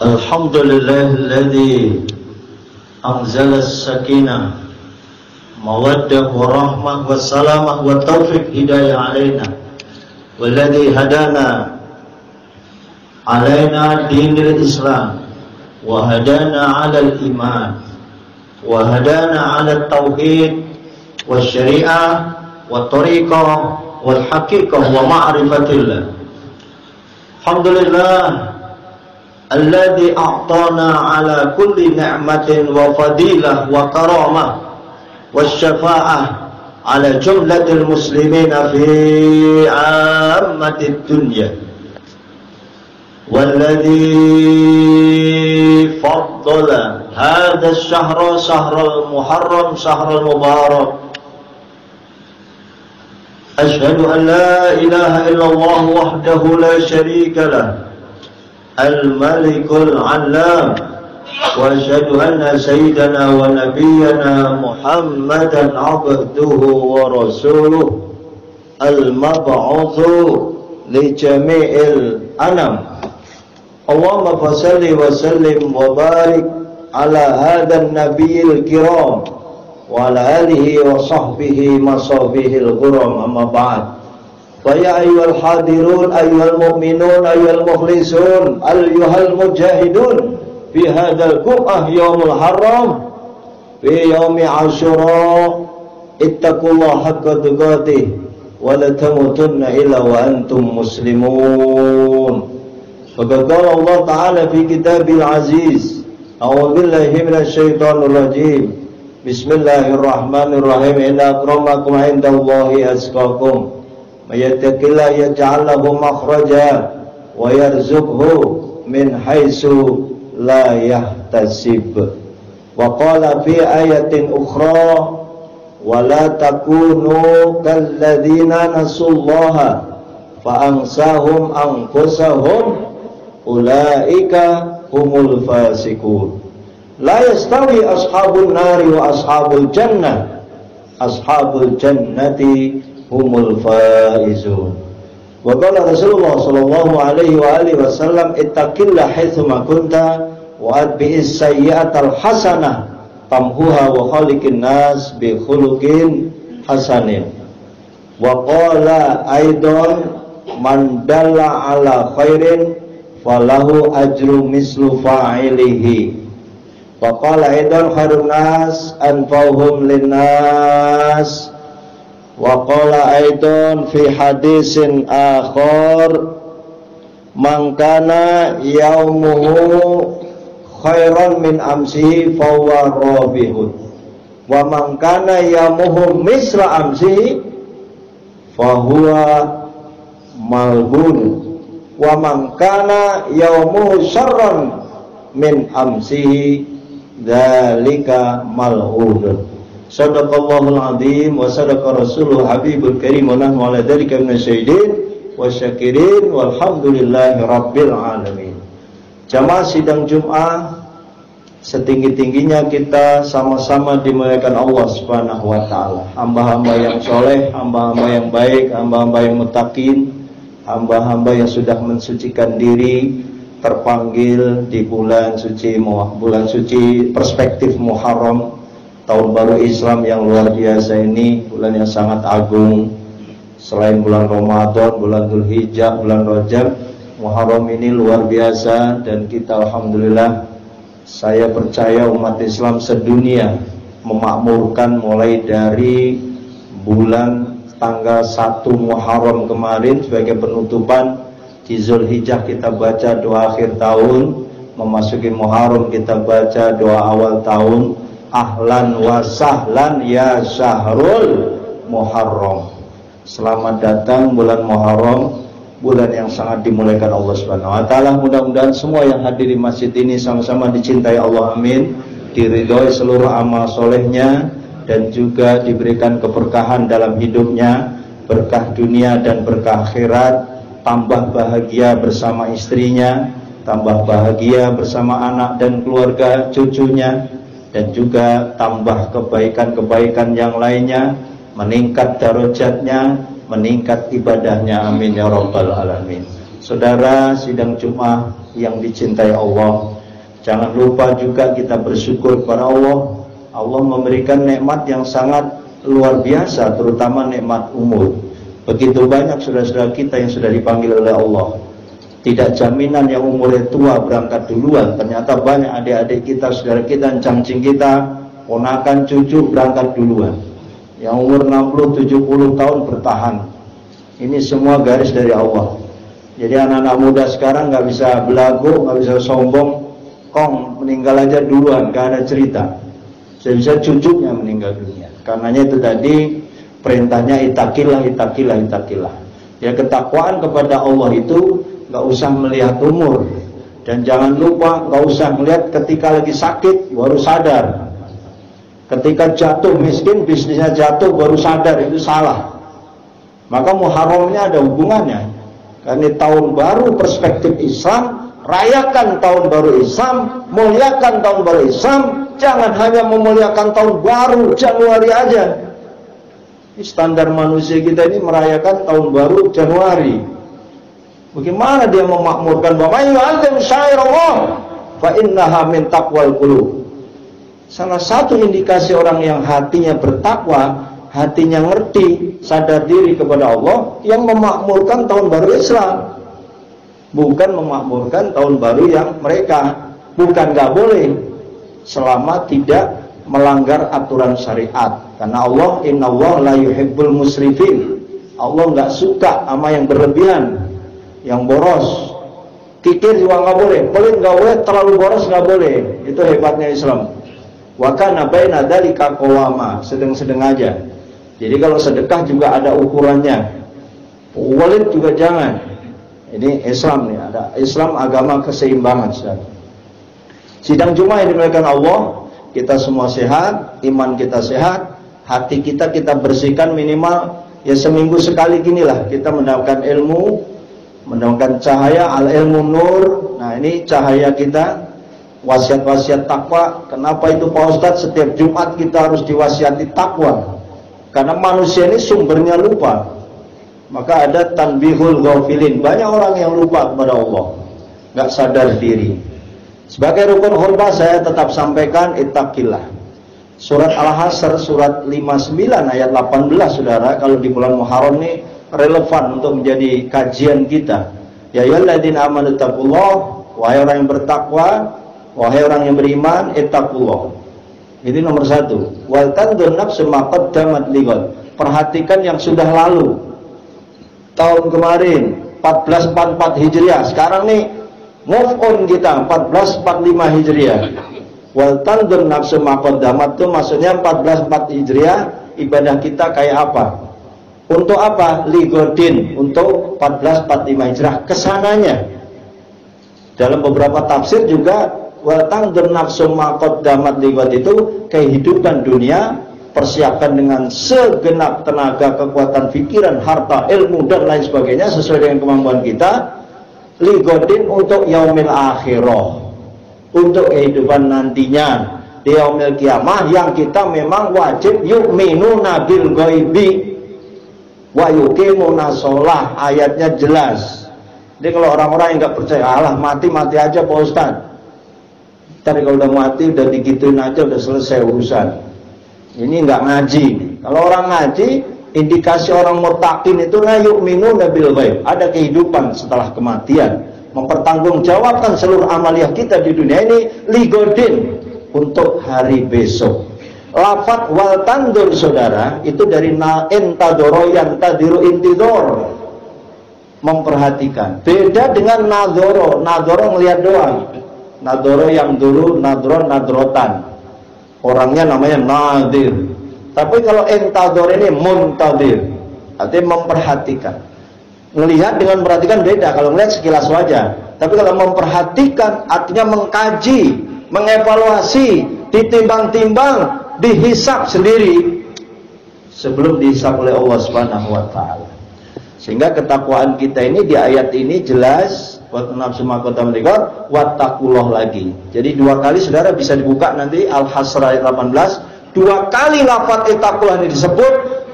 Alhamdulillahilladzi anzala as-sakinah mawaddah wa rahmah wa salamah wa taufiq hidayah alaina walladzi hadana alaina dinil islam wa hadana ala al-iman wa hadana ala tauhid wa syariah wa tariqah wal haqiqah wa ma'rifatillah. Alhamdulillah alladzi a'tana ala kulli ni'matin wa fadilah wa karamah wa syafa'ah ala jumlatil muslimina fi 'ammatid dunya walladzi faddala hadha ash-shahra shahral muharram shahral mubarak. Ashhadu an la ilaha illallah wahdahu la sharika lah al-malikul alam wa ashhadu anna sayyidana wa nabiyyana Muhammadan abduhu wa rasuluh al-mab'uthu li jami'il anam. Allahumma fasalli wa sallim wa barik ala hadha an-nabiyil kiram wa ala alihi wa sahbihi masabihil ghuram, amma ba'd. Fa ya ayyuhal hadirun ayyuhal mu'minun ayyuhal mukhlisun ayyuhal mujahidun fi hadzal qum'ah yaumul haram fi yaumi asyura ittaqullaha haqqa tuqatih wa la tamutunna illa wa antum muslimun. Faqad qala Allah ta'ala fi kitabil aziz, a'udzu billahi minasy syaithanir rajim. Bismillahirrahmanirrahim. Inna akramakum 'indallahi atqakum. Mayattaqillah yaj'al lahu makhraja wa yarzuqhu min haitsu la yahtasib. Wa qala fi ayatin ukhra wa la takunu kalladzina nasullaha fa ansahum anfusahum ulaika humul fasiqun. La yastawi ashabun nari wa ashabul jannah. Ashabul jannati humul faizun. Wa qala Rasulullah sallallahu alaihi wa alihi wasallam ittaqillah haitsuma kunta wa atbi'is sayyi'atal hasanah tamhuha wa khaliqin nas bi khuluqin hasanin. Wa qala aidan man dalla ala khairin falahu ajru mislu fa'ilihi. Wa qala aidan khairun nas anfa'uhum linnas. Wa qala aidan fi hadisin akhar man kana yaumuhu khairan min amsihi fahuwa rabihun wa man kana yaumuhu misla amsihi fahuwa malbun wa man kana yaumuhu syarran min amsihi dzalika mal'un. Sadaqallahul azim wa sadaqa rasuluhu habibul karim wa nahnu ala dzalika minasyahidin wasyakirin walhamdulillahi rabbil alamin. Jamaah sidang Jumat, setinggi-tingginya kita sama-sama dimuliakan Allah Subhanahu wa taala. Hamba-hamba yang soleh, hamba-hamba yang baik, hamba-hamba yang muttaqin, hamba-hamba yang sudah mensucikan diri, terpanggil di bulan suci perspektif Muharram, tahun baru Islam yang luar biasa ini, bulan yang sangat agung. Selain bulan Ramadan, bulan Dzulhijjah, bulan Rajab, Muharram ini luar biasa. Dan kita alhamdulillah, saya percaya umat Islam sedunia memakmurkan mulai dari bulan tanggal 1 Muharram kemarin sebagai penutupan. Di Dzulhijjah kita baca doa akhir tahun, memasuki Muharram kita baca doa awal tahun. Ahlan wa sahlan ya syahrul Muharram. Selamat datang bulan Muharram, bulan yang sangat dimuliakan Allah Subhanahu wa taala. Mudah-mudahan semua yang hadir di masjid ini sama-sama dicintai Allah, amin. Diridhoi seluruh amal solehnya dan juga diberikan keberkahan dalam hidupnya, berkah dunia dan berkah akhirat. Tambah bahagia bersama istrinya, tambah bahagia bersama anak dan keluarga cucunya, dan juga tambah kebaikan-kebaikan yang lainnya, meningkat darajatnya, meningkat ibadahnya, amin ya rabbal alamin. Saudara sidang Jumat yang dicintai Allah. Jangan lupa juga kita bersyukur kepada Allah. Allah memberikan nikmat yang sangat luar biasa, terutama nikmat umur. Begitu banyak saudara-saudara kita yang sudah dipanggil oleh Allah. Tidak jaminan yang umurnya tua berangkat duluan. Ternyata banyak adik-adik kita, saudara kita, cangcing kita, ponakan cucu berangkat duluan. Yang umur 60-70 tahun bertahan. Ini semua garis dari Allah. Jadi anak-anak muda sekarang nggak bisa belagu, nggak bisa sombong. Kong meninggal aja duluan, nggak ada cerita. Saya bisa cucunya meninggal dunia. Karenanya itu tadi perintahnya itakillah, itakillah, itakillah. Ya, ketakwaan kepada Allah itu nggak usah melihat umur. Dan jangan lupa nggak usah melihat ketika lagi sakit baru sadar. Ketika jatuh miskin, bisnisnya jatuh baru sadar, itu salah. Maka muharramnya ada hubungannya. Karena tahun baru perspektif Islam, rayakan tahun baru Islam, muliakan tahun baru Islam. Jangan hanya memuliakan tahun baru Januari aja. Ini standar manusia kita ini merayakan tahun baru Januari. Bagaimana dia memakmurkan bahwa yu'azzim syairallah fa innaha min taqwal qulub. Salah satu indikasi orang yang hatinya bertakwa, hatinya ngerti, sadar diri kepada Allah, yang memakmurkan tahun baru Islam. Bukan memakmurkan tahun baru yang mereka. Bukan nggak boleh, selama tidak melanggar aturan syariat. Karena Allah, innallaha la yuhibbul musrifin. Allah nggak suka sama yang berlebihan, yang boros. Kikir juga nggak boleh, pelit nggak boleh, terlalu boros nggak boleh. Itu hebatnya Islam. Wa kana baina dzalika qawama, sedang-sedang aja. Jadi kalau sedekah juga ada ukurannya. Walid juga jangan. Ini Islam nih, ada Islam agama keseimbangan. Sidang Jumat yang dimuliakan Allah, kita semua sehat, iman kita sehat, hati kita bersihkan minimal ya seminggu sekali ginilah kita mendapatkan ilmu, mendapatkan cahaya, al ilmu nur. Nah, ini cahaya kita. Wasiat-wasiat takwa. Kenapa itu Pak Ustadz setiap Jumat kita harus diwasiati takwa? Karena manusia ini sumbernya lupa. Maka ada tanbihul ghafilin. Banyak orang yang lupa kepada Allah, nggak sadar diri. Sebagai rukun khutbah saya tetap sampaikan ittaqillah. Surat Al-Hasr surat 59 ayat 18 saudara, kalau di bulan Muharram ini relevan untuk menjadi kajian kita. Ya ayyuhalladzina amanu taqullah, wahai orang yang bertakwa, wahai orang yang beriman, ittaqullah. Ini nomor satu. Wal tanzur nafsu ma qaddamat lighad. Perhatikan yang sudah lalu. Tahun kemarin 1444 Hijriah. Sekarang nih move on kita 1445 Hijriah. Wal tanzur nafsu ma qaddamat itu maksudnya 1444 Hijriah ibadah kita kayak apa? Untuk apa? Ligodin, untuk 1445 Hijriah kesananya. Dalam beberapa tafsir juga wal tanzur nafsu ma qaddamat lighad itu kehidupan dunia, persiapkan dengan segenap tenaga, kekuatan pikiran, harta, ilmu dan lain sebagainya sesuai dengan kemampuan kita. Ligodin untuk yaumil akhirah, untuk kehidupan nantinya di yaumil kiamah yang kita memang wajib yu'minuna bil ghaibi wa yuqimuna shalah. Ayatnya jelas. Jadi kalau orang-orang yang nggak percaya, alah mati-mati aja Pak Ustaz. Ntar kalau udah mati udah digituin aja udah selesai urusan. Ini nggak ngaji. Kalau orang ngaji, indikasi orang muttaqin itu la yu'minuna bil ghaib. Ada kehidupan setelah kematian. Mempertanggungjawabkan seluruh amaliyah kita di dunia ini ligodin untuk hari besok. Lafaz wal tandur saudara itu dari intadoro yantadiru intidor, memperhatikan. Beda dengan nadoro. Nadoro ngelihat doang. Nadoro yang dulu nadron nadrotan. Orangnya namanya nadir. Tapi kalau intador ini muntadir, artinya memperhatikan. Ngelihat dengan memperhatikan beda. Kalau ngelihat sekilas wajah. Tapi kalau memperhatikan artinya mengkaji, mengevaluasi, ditimbang-timbang, dihisap sendiri sebelum dihisap oleh Allah Subhanahu wa taala. Sehingga ketakwaan kita ini di ayat ini jelas, wattaqullah lagi. Jadi dua kali saudara bisa dibuka nanti Al-Hasr ayat 18. Dua kali lafaz ittaqullah ini disebut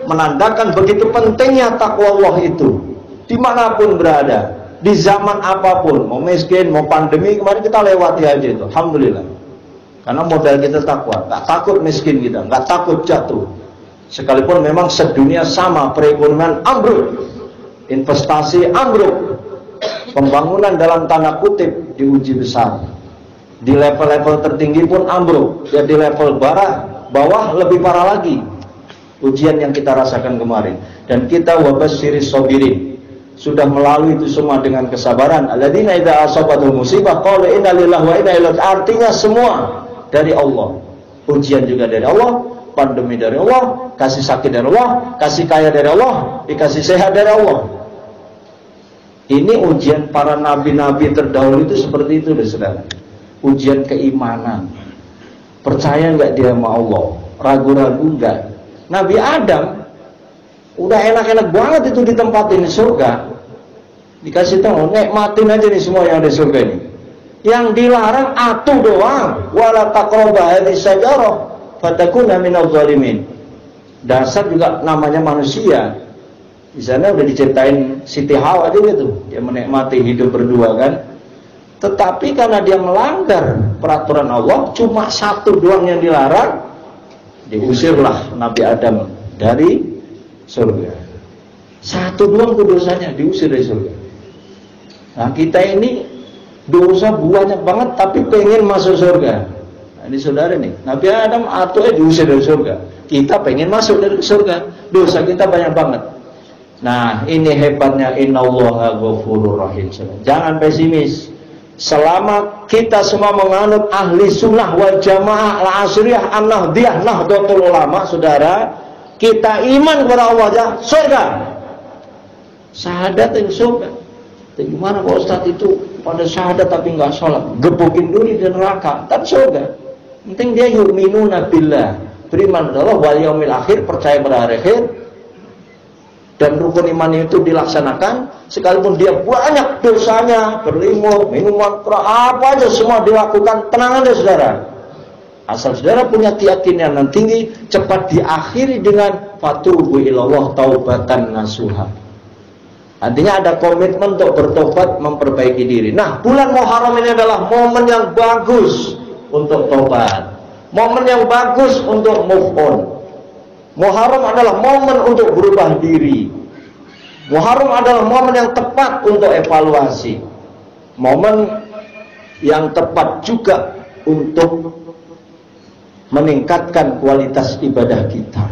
menandakan begitu pentingnya takwa Allah itu dimanapun berada. di zaman apapun, mau miskin, mau pandemi, kemarin kita lewati aja itu, alhamdulillah. Karena modal kita takwa, nggak takut miskin kita, nggak takut jatuh. Sekalipun memang sedunia sama, perekonomian ambruk, investasi ambruk, pembangunan dalam tanda kutip diuji besar. Di level-level tertinggi pun ambruk, ya di level bawah lebih parah lagi. Ujian yang kita rasakan kemarin, dan kita wabasyiris sabirin, sudah melalui itu semua dengan kesabaran. Alladzina idza asabatuhum musibah qalu inna lillahi wa inna ilaihi, artinya semua dari Allah. Ujian juga dari Allah, pandemi dari Allah, kasih sakit dari Allah, kasih kaya dari Allah, dikasih sehat dari Allah. Ini ujian para nabi-nabi terdahulu itu seperti itu, saudara. Ujian keimanan. Percaya nggak dia sama Allah? Ragu-ragu nggak? Nabi Adam udah enak-enak banget itu ditempatin di surga. Dikasih tahu, nikmatin aja nih semua yang ada di surga ini. Yang dilarang atuh doang, wala taqraba hadhihi syajarah fatakuna minadh dhalimin. Dasar juga namanya manusia. Di sana udah diceritain Siti Hawa aja gitu, dia menikmati hidup berdua kan. Tetapi karena dia melanggar peraturan Allah, cuma satu doang yang dilarang, diusirlah Nabi Adam dari surga. Satu doang tuh dosanya, diusir dari surga. Nah kita ini dosa banyak banget tapi pengen masuk surga. Nah, ini saudara nih, Nabi Adam atuhnya diusir dari surga, kita pengen masuk dari surga, dosa kita banyak banget. Nah ini hebatnya innallaha ghafurur rahim. Jangan pesimis. Selama kita semua menganut ahli sunnah wal jamaah al-asriyah an-nahdiyah nahdlatul ulama, saudara, kita iman kepada Allah aja, surga. Syahadat itu surga. Gimana Pak Ustaz itu pada syahadat tapi nggak sholat, gebukin dulu di neraka, tapi surga. Penting dia yu'minuna billah, beriman kepada Allah wal yaumil akhir, percaya pada hari akhir, dan rukun iman itu dilaksanakan. Sekalipun dia banyak dosanya, berlimur, minuman keras, apa aja semua dilakukan, tenang aja saudara. Asal saudara punya keyakinan yang tinggi, cepat diakhiri dengan fatubu ilallah taubatan nasuha. Artinya ada komitmen untuk bertobat, memperbaiki diri. Nah, bulan Muharram ini adalah momen yang bagus untuk tobat, momen yang bagus untuk move on. Muharram adalah momen untuk berubah diri. Muharram adalah momen yang tepat untuk evaluasi, momen yang tepat juga untuk meningkatkan kualitas ibadah kita.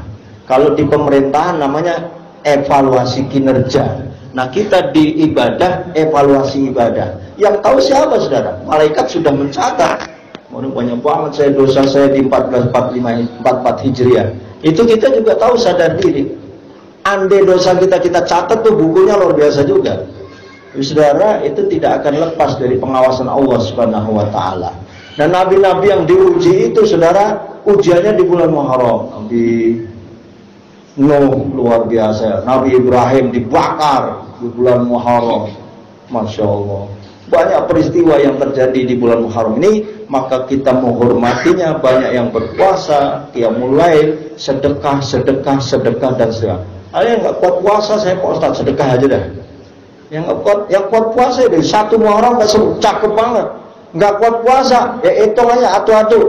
Kalau di pemerintahan namanya evaluasi kinerja. Nah kita di ibadah, evaluasi ibadah. Yang tahu siapa saudara? Malaikat sudah mencatat. Banyak banget saya dosa saya di 1445 44 Hijriah. Itu kita juga tahu, sadar diri. Andai dosa kita catat tuh bukunya luar biasa juga. Saudara, itu tidak akan lepas dari pengawasan Allah Subhanahu wa taala. Dan nabi-nabi yang diuji itu saudara, ujiannya di bulan Muharram. Nabi Nuh luar biasa, Nabi Ibrahim dibakar di bulan Muharram. Masya Allah. Banyak peristiwa yang terjadi di bulan Muharram ini, maka kita menghormatinya. Banyak yang berpuasa, qiyamul lail, sedekah dan sedekah. Ada yang nggak kuat puasa, saya Pak Ustaz sedekah aja dah. Yang kuat puasa itu satu Muharram nggak seru, cakep banget. Nggak kuat puasa, ya hitung aja atu-atu.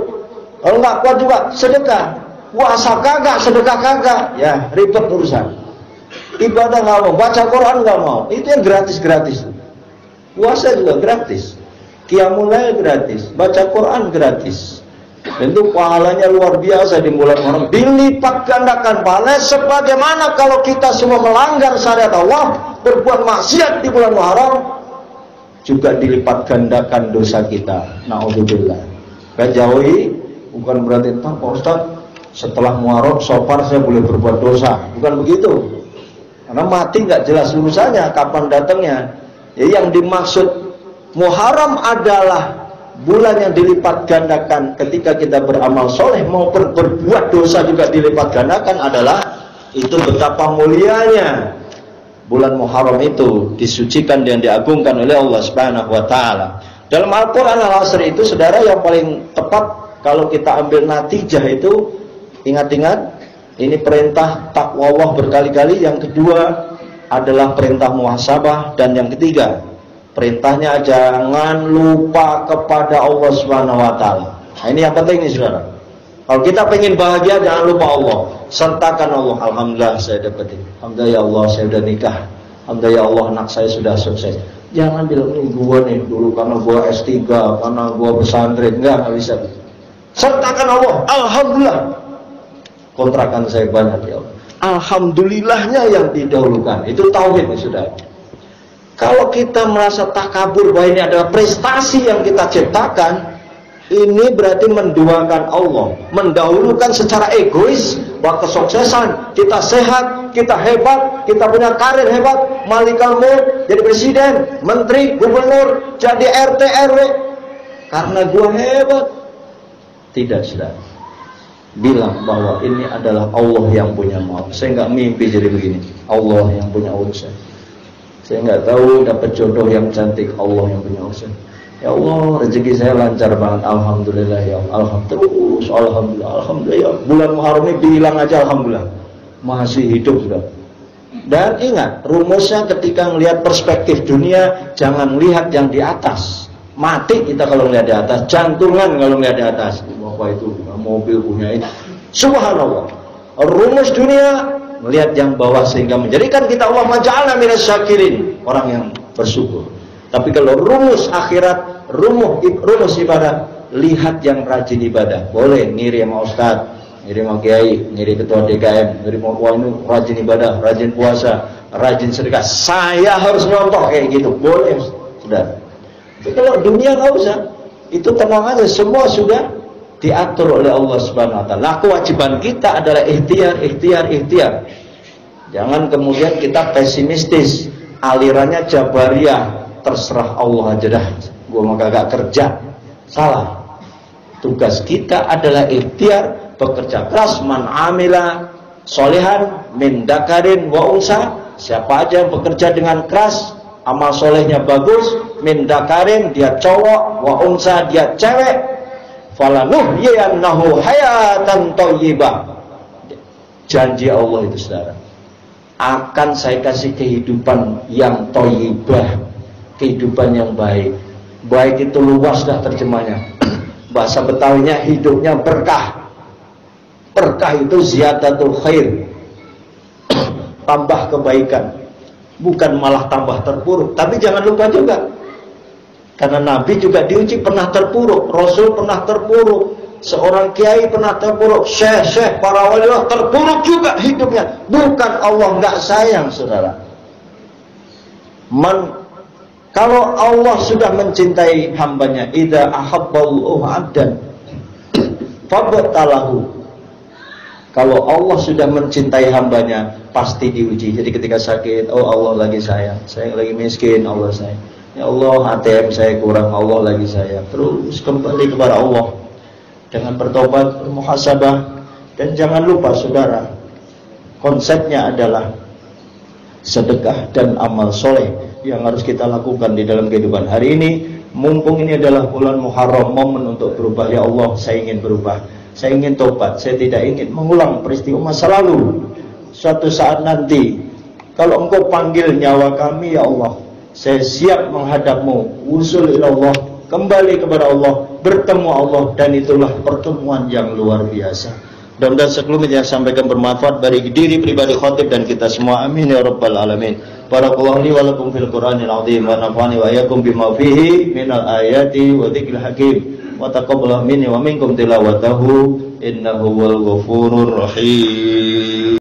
Kalau nggak kuat juga sedekah. Puasa kagak, sedekah kagak, ya ribet urusan. Ibadah nggak mau, baca Quran nggak mau, itu yang gratis. Puasa juga gratis, qiyamul lail gratis, baca Quran gratis. Tentu pahalanya luar biasa di bulan Muharram, dilipat gandakan pahala. Sebagaimana kalau kita semua melanggar syariat Allah, berbuat maksiat di bulan Muharram, juga dilipat gandakan dosa kita. Na'udzubillah. Jauhi, bukan berarti Pak Ustaz setelah Muharram sopar saya boleh berbuat dosa, bukan begitu. Karena mati nggak jelas urusannya, kapan datangnya. Ya, yang dimaksud Muharram adalah bulan yang dilipat gandakan ketika kita beramal soleh maupun berbuat dosa juga dilipat gandakan, adalah itu betapa mulianya bulan Muharram itu, disucikan dan diagungkan oleh Allah Subhanahu wa taala. Dalam Al-Qur'an Al-Asr itu saudara, yang paling tepat kalau kita ambil natijah itu, ingat-ingat ini perintah takwa Allah berkali-kali, yang kedua adalah perintah muhasabah, dan yang ketiga Perintahnya jangan lupa kepada Allah Subhanahu wa taala. Nah, ini yang penting nih saudara. Kalau kita pengen bahagia, jangan lupa Allah. Sertakan Allah. Alhamdulillah saya dapetin. Alhamdulillah ya Allah saya udah nikah. Alhamdulillah ya Allah anak saya sudah sukses. Jangan bilang ini gua nih dulu karena gua S3, karena gua pesantren. Enggak bisa. Sertakan Allah. Alhamdulillah. Kontrakan saya banyak ya Allah. Alhamdulillahnya yang didahulukan. Itu tauhid nih sudah. Kalau kita merasa takabur bahwa ini adalah prestasi yang kita ciptakan, ini berarti menduakan Allah, mendahulukan secara egois bahwa kesuksesan, kita sehat, kita hebat, kita punya karir hebat, malikal mulk, jadi presiden, menteri, gubernur, jadi RT RW, karena gua hebat. Tidak, sudah. Bilang bahwa ini adalah Allah yang punya mau. Saya nggak mimpi jadi begini. Allah yang punya urusan. Saya nggak tahu dapat jodoh yang cantik. Allah yang punya urusan. Ya Allah, rezeki saya lancar banget. Alhamdulillah ya Allah. Alhamdulillah. Alhamdulillah. Alhamdulillah. Ya. Bulan Muharram ini bilang aja alhamdulillah. Masih hidup sudah. Dan ingat, rumusnya ketika melihat perspektif dunia, jangan lihat yang di atas. Mati kita kalau melihat di atas, jantungan kalau melihat di atas. Apa itu? Mobil punya ini. Subhanallah. Rumus dunia melihat yang bawah sehingga menjadikan kita Allah maja'alna minas syakirin, orang yang bersyukur. Tapi kalau rumus akhirat, rumus ibadah, lihat yang rajin ibadah. Boleh ngiri sama ustaz, ngiri sama kiai, ngiri ketua DKM, ngiri sama wah ini rajin ibadah, rajin puasa, rajin sedekah. Saya harus nyontoh kayak gitu. Boleh, sudah. Tapi kalau dunia nggak usah. Itu tenang aja, semua sudah diatur oleh Allah Subhanahu wa taala. Nah, kewajiban kita adalah ikhtiar. Jangan kemudian kita pesimistis, alirannya jabariyah, terserah Allah aja dah, gua mah kagak kerja. Salah. Tugas kita adalah ikhtiar, bekerja keras, man amila solehan min dakarin wa unsa. Siapa aja yang bekerja dengan keras, amal solehnya bagus, min dakarin dia cowok, wa unsa dia cewek, falanuhyiyannahu hayatan thayyibah. Janji Allah itu saudara, akan saya kasih kehidupan yang thayyibah, kehidupan yang baik. Baik itu luas dah terjemahnya. Bahasa Betawinya hidupnya berkah. Berkah itu ziyadatul khair, tambah kebaikan, bukan malah tambah terpuruk. Tapi jangan lupa juga, karena Nabi juga diuji pernah terpuruk, Rasul pernah terpuruk, seorang kiai pernah terpuruk, syekh, para wali terpuruk juga hidupnya. Bukan Allah nggak sayang, saudara. Kalau Allah sudah mencintai hambanya, idza ahabballahu 'abdan fabtalahu. Kalau Allah sudah mencintai hambanya, pasti diuji. Jadi ketika sakit, oh Allah lagi sayang, saya lagi miskin, Allah sayang. Ya Allah, ATM saya kurang, Allah lagi sayang. Terus kembali kepada Allah dengan bertobat, bermuhasabah. Dan jangan lupa saudara, konsepnya adalah sedekah dan amal soleh yang harus kita lakukan di dalam kehidupan hari ini. Mumpung ini adalah bulan Muharram, momen untuk berubah. Ya Allah, saya ingin berubah, saya ingin tobat, saya tidak ingin mengulang peristiwa masa lalu. Suatu saat nanti, kalau Engkau panggil nyawa kami, ya Allah, saya siap menghadapmu, usul ilallah, kembali kepada Allah, bertemu Allah, dan itulah pertemuan yang luar biasa. Mudah-mudahan sebelumnya sampaikan bermanfaat bagi diri pribadi khatib dan kita semua. Amin ya rabbal alamin. Barakallahu li wa lakum fil Qur'anil azim wa nafa'ani wa iyyakum bima fihi minal ayati wa dzikril hakim. Wa taqabbal minni wa minkum tilawatahu innahu wal ghafurur rahim.